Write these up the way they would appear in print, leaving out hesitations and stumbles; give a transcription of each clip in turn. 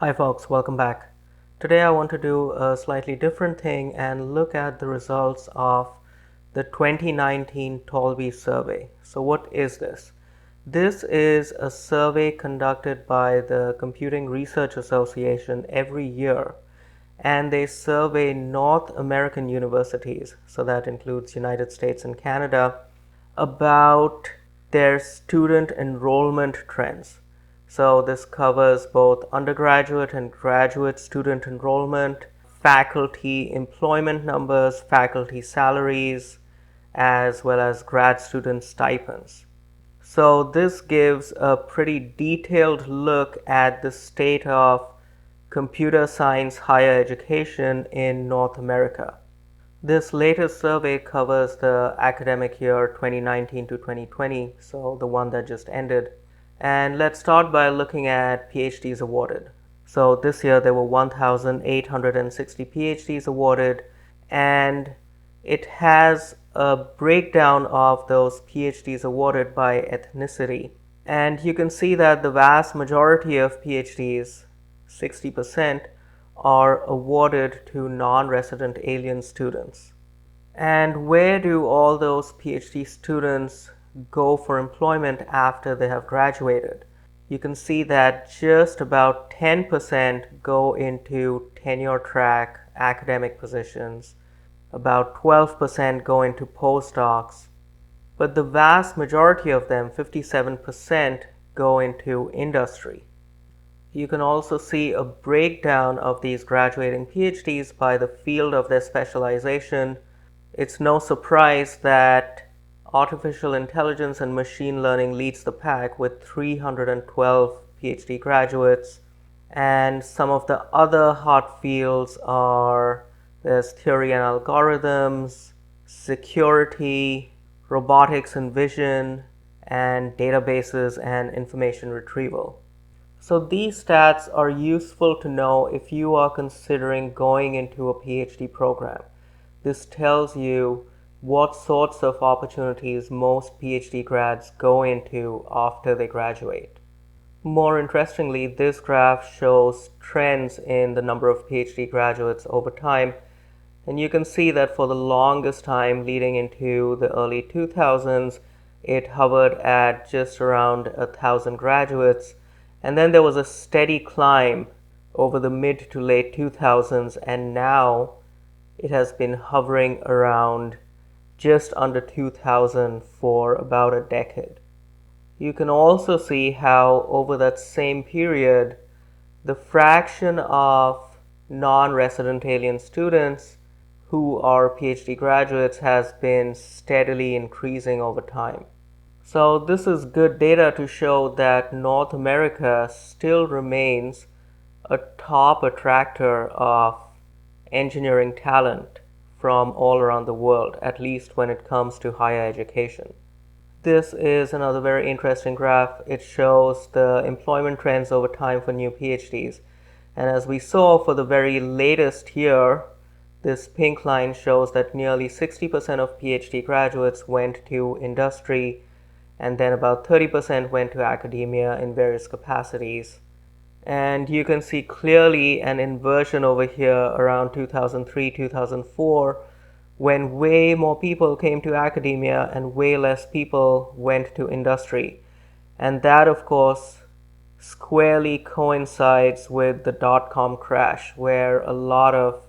Hi folks, welcome back. Today I want to do a slightly different thing and look at the results of the 2019 Taulbee survey. So what is this? This is a survey conducted by the Computing Research Association every year, and they survey North American universities, so that includes United States and Canada, about their student enrollment trends. So this covers both undergraduate and graduate student enrollment, faculty employment numbers, faculty salaries, as well as grad student stipends. So this gives a pretty detailed look at the state of computer science higher education in North America. This latest survey covers the academic year 2019 to 2020, so the one that just ended. And let's start by looking at PhDs awarded. So this year there were 1,860 PhDs awarded, and it has a breakdown of those PhDs awarded by ethnicity. And you can see that the vast majority of PhDs, 60%, are awarded to non-resident alien students. And where do all those PhD students go for employment after they have graduated? You can see that just about 10% go into tenure track academic positions, about 12% go into postdocs, but the vast majority of them, 57%, go into industry. You can also see a breakdown of these graduating PhDs by the field of their specialization. It's no surprise that artificial intelligence and machine learning leads the pack with 312 PhD graduates. And some of the other hot fields are there's theory and algorithms, security, robotics and vision, and databases and information retrieval. So these stats are useful to know if you are considering going into a PhD program. This tells you what sorts of opportunities most PhD grads go into after they graduate. More interestingly, this graph shows trends in the number of PhD graduates over time, and you can see that for the longest time leading into the early 2000s, it hovered at just around 1,000 graduates, and then there was a steady climb over the mid to late 2000s, and now it has been hovering around just under 2,000 for about a decade. You can also see how over that same period, the fraction of non-resident alien students who are PhD graduates has been steadily increasing over time. So this is good data to show that North America still remains a top attractor of engineering talent from all around the world, at least when it comes to higher education. This is another very interesting graph. It shows the employment trends over time for new PhDs. And as we saw for the very latest year, this pink line shows that nearly 60% of PhD graduates went to industry, and then about 30% went to academia in various capacities. And you can see clearly an inversion over here around 2003, 2004, when way more people came to academia and way less people went to industry. And that, of course, squarely coincides with the dot-com crash, where a lot of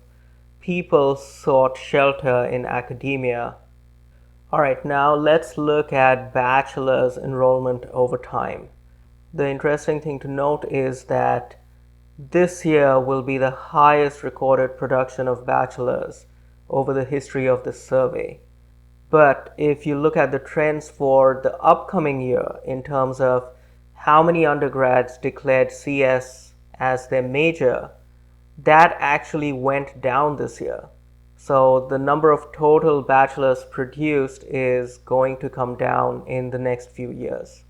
people sought shelter in academia. All right, now let's look at bachelor's enrollment over time. The interesting thing to note is that this year will be the highest recorded production of bachelors over the history of this survey. But if you look at the trends for the upcoming year in terms of how many undergrads declared CS as their major, that actually went down this year. So the number of total bachelors produced is going to come down in the next few years.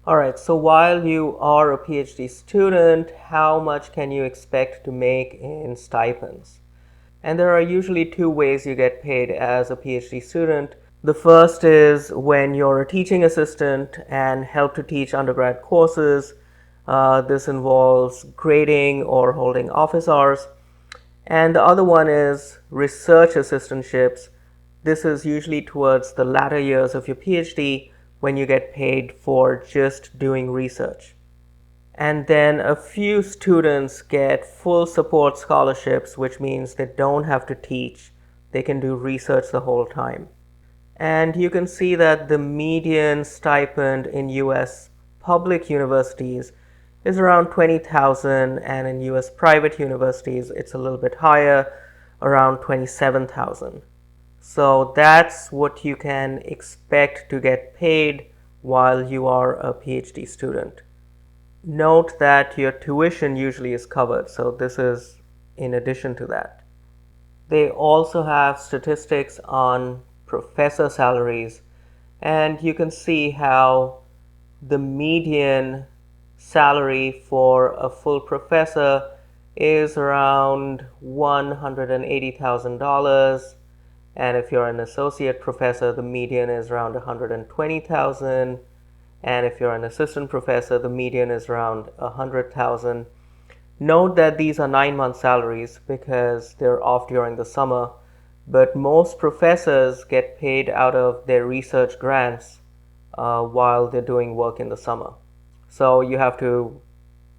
All right, so while you are a PhD student, how much can you expect to make in stipends? And there are usually two ways you get paid as a PhD student. The first is when you're a teaching assistant and help to teach undergrad courses. This involves grading or holding office hours. And the other one is research assistantships. This is usually towards the latter years of your PhD when you get paid for just doing research. And then a few students get full support scholarships, which means they don't have to teach. They can do research the whole time. And you can see that the median stipend in US public universities is around 20,000, and in US private universities it's a little bit higher, around 27,000. So that's what you can expect to get paid while you are a PhD student. Note that your tuition usually is covered, so this is in addition to that. They also have statistics on professor salaries, and you can see how the median salary for a full professor is around $180,000, and if you're an associate professor, the median is around $120,000, and if you're an assistant professor, the median is around $100,000. Note that these are 9-month salaries because they're off during the summer, but most professors get paid out of their research grants while they're doing work in the summer. So you have to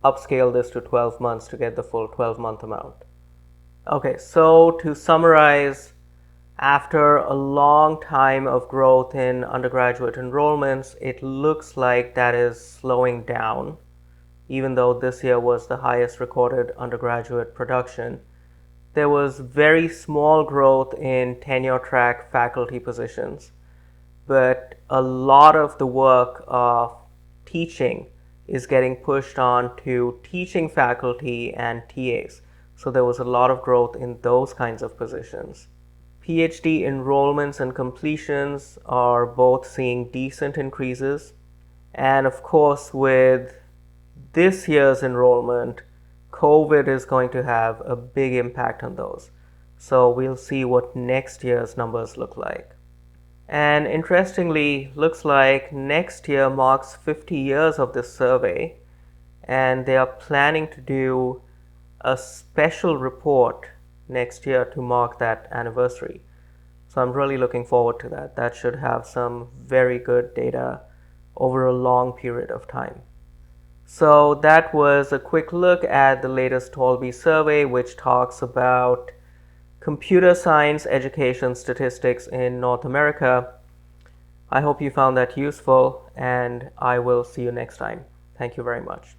upscale this to 12 months to get the full 12-month amount. Okay, so to summarize, after a long time of growth in undergraduate enrollments, it looks like that is slowing down, even though this year was the highest recorded undergraduate production. There was very small growth in tenure track faculty positions, but a lot of the work of teaching is getting pushed on to teaching faculty and TAs. So there was a lot of growth in those kinds of positions. PhD enrollments and completions are both seeing decent increases. And of course, with this year's enrollment, COVID is going to have a big impact on those. So we'll see what next year's numbers look like. And interestingly, looks like next year marks 50 years of this survey, and they are planning to do a special report next year to mark that anniversary. So I'm really looking forward to that. That should have some very good data over a long period of time. So that was a quick look at the latest Taulbee survey, which talks about computer science education statistics in North America. I hope you found that useful, and I will see you next time. Thank you very much.